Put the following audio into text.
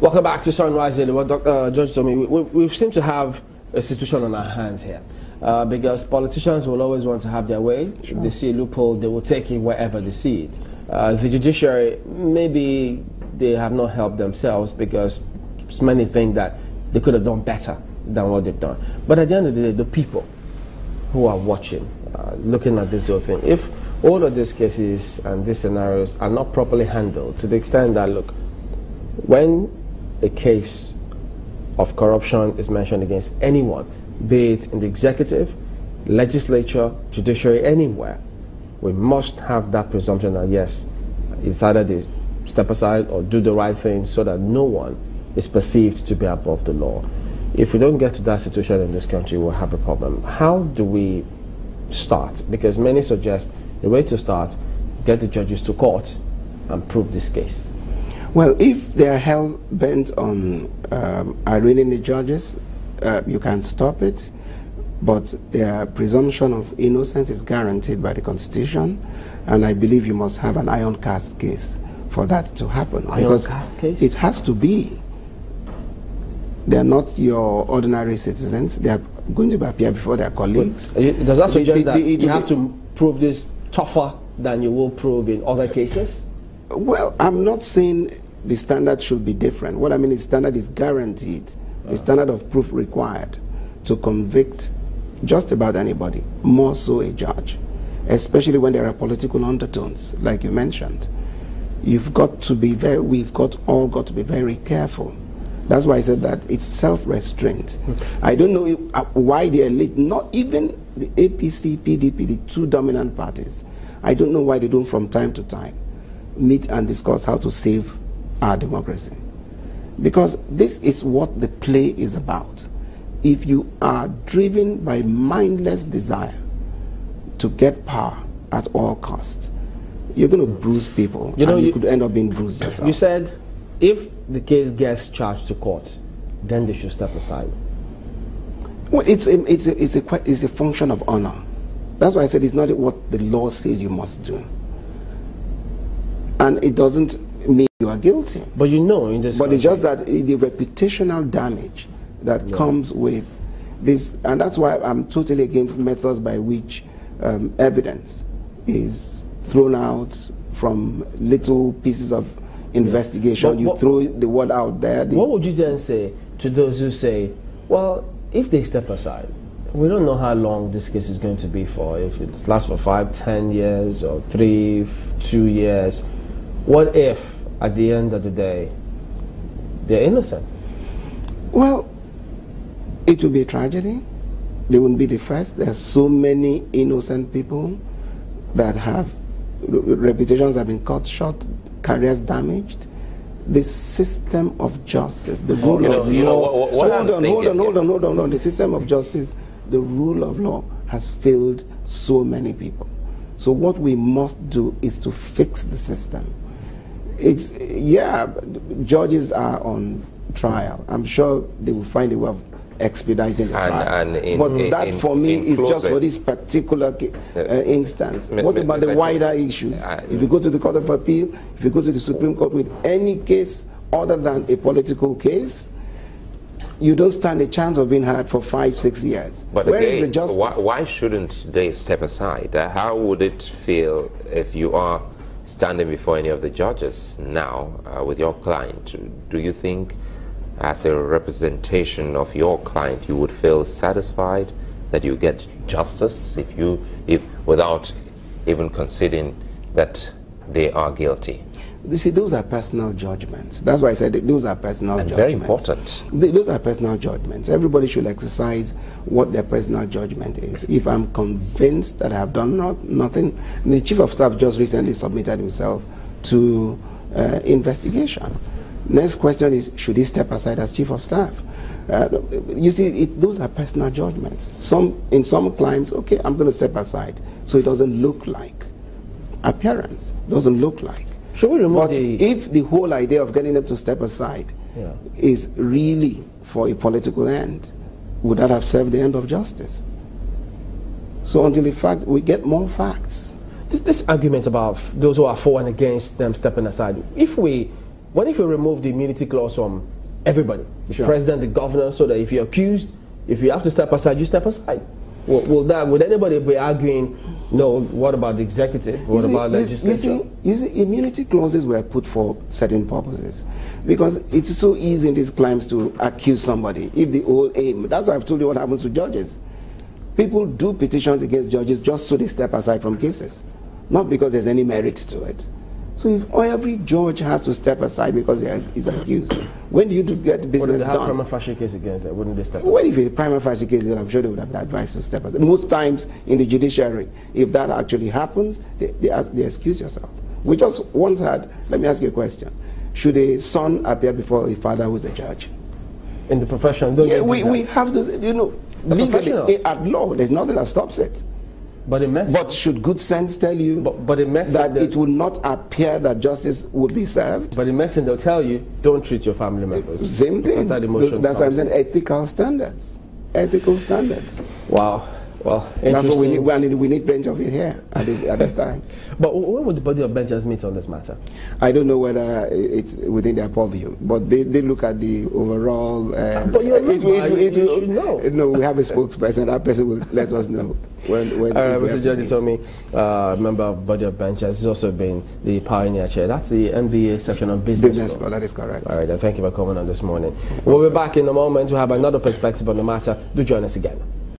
Welcome back to Sunrise Daily. Well, Dr. Judge Etomi, we seem to have a situation on our hands here because politicians will always want to have their way. Sure. If they see a loophole, they will take it wherever they see it. The judiciary, maybe they have not helped themselves because many think that they could have done better than what they've done. But at the end of the day, the people who are watching, looking at this whole thing, if all of these cases and these scenarios are not properly handled to the extent that, look, when a case of corruption is mentioned against anyone, be it in the executive, legislature, judiciary, anywhere, we must have that presumption that yes, it's either they step aside or do the right thing so that no one is perceived to be above the law. If we don't get to that situation in this country, we'll have a problem. How do we start? Because many suggest the way to start, get the judges to court and prove this case. Well, if they are hell-bent on arraigning the judges, you can stop it, but their presumption of innocence is guaranteed by the Constitution, and I believe you must have an iron cast case for that to happen. Iron cast case? It has to be. They are not your ordinary citizens. They are going to appear before their colleagues. But does that suggest that you have to prove this tougher than you will prove in other cases? Well, I'm not saying the standard should be different. What I mean is the standard is guaranteed. The standard of proof required to convict just about anybody, more so a judge, especially when there are political undertones, like you mentioned. We've all got to be very careful. That's why I said that it's self-restraint. I don't know why the elite, not even the APC, PDP, the two dominant parties, I don't know why they don't from time to time meet and discuss how to save our democracy. Because this is what the play is about. If you are driven by mindless desire to get power at all costs, you're going to bruise people, and you could end up being bruised yourself. You said if the case gets charged to court, then they should step aside. Well, it's a function of honor. That's why I said it's not what the law says you must do. And it doesn't mean you are guilty. But you know in this But it's just that the reputational damage that comes with this, and that's why I'm totally against methods by which evidence is thrown out from little pieces of investigation. You throw the word out there. What would you then say to those who say, well, if they step aside, we don't know how long this case is going to be for, if it lasts for 5, 10 years or 3, 2 years. What if, at the end of the day, they're innocent? Well, it will be a tragedy. They wouldn't be the first. There are so many innocent people that have reputations have been cut short, careers damaged. The system of justice, the rule of law. Hold on. The system of justice, the rule of law has failed so many people. So what we must do is to fix the system. Judges are on trial. I'm sure they will find a way of expediting the trial. But that for me is just for this particular instance. What about the wider issues? If you go to the Court of Appeal, if you go to the Supreme Court with any case other than a political case, you don't stand a chance of being heard for 5, 6 years. But where again, is the justice? Why shouldn't they step aside? How would it feel if you are standing before any of the judges now with your client? Do you think, as a representation of your client, you would feel satisfied that you get justice if without even considering that they are guilty? You see, those are personal judgments. That's why I said those are personal judgments. Very important. Those are personal judgments. Everybody should exercise what their personal judgment is. If I'm convinced that I have done nothing, the Chief of Staff just recently submitted himself to investigation. Next question is, should he step aside as Chief of Staff? You see, those are personal judgments. In some clients, okay, I'm going to step aside so it doesn't look like appearance, doesn't look like. Should we remove but if the whole idea of getting them to step aside is really for a political end, would that have served the end of justice? So until we get more facts. This argument about those who are for and against them stepping aside, if we what if you remove the immunity clause from everybody, the Sure. president, the governor, so that if you're accused, if you have to step aside, you step aside? Would anybody be arguing, no, what about the executive? What about legislature? You see, immunity clauses were put for certain purposes. Because it's so easy in these climes to accuse somebody. If the whole aim, that's why I've told you what happens to judges. People do petitions against judges just so they step aside from cases. Not because there's any merit to it. So if every judge has to step aside because he's accused, when do you get business What if they have done? prima facie case against them? Wouldn't they step aside? What if a prima facie case, then I'm sure they would have been advised to step aside. Most times in the judiciary, if that actually happens, they excuse yourself. We just once had, let me ask you a question. Should a son appear before a father who's a judge? In the profession, don't Yeah, they do we that? have to, The legally, professionals. at law, there's nothing that stops it. But in medicine, But should good sense tell you but in medicine, that it will not appear that justice would be served? but in medicine, they'll tell you, don't treat your family members. Same thing. Because that emotion That's why I'm comes saying in. ethical standards. Ethical standards. Wow. Well, That's what we need. interesting. We need plenty of it here at this time. But when would the body of benches meet on this matter? I don't know whether it's within their purview, but they look at the overall. But you're not, you should know. No, we have a spokesperson. That person will let us know when. if we Mr. have to Judge meet. Etomi, member of body of benches, he's also been the pioneer chair. That's the MBA section of business. Business law. That is correct. All right, then thank you for coming on this morning. We'll be back in a moment to have another perspective on the matter. Do join us again.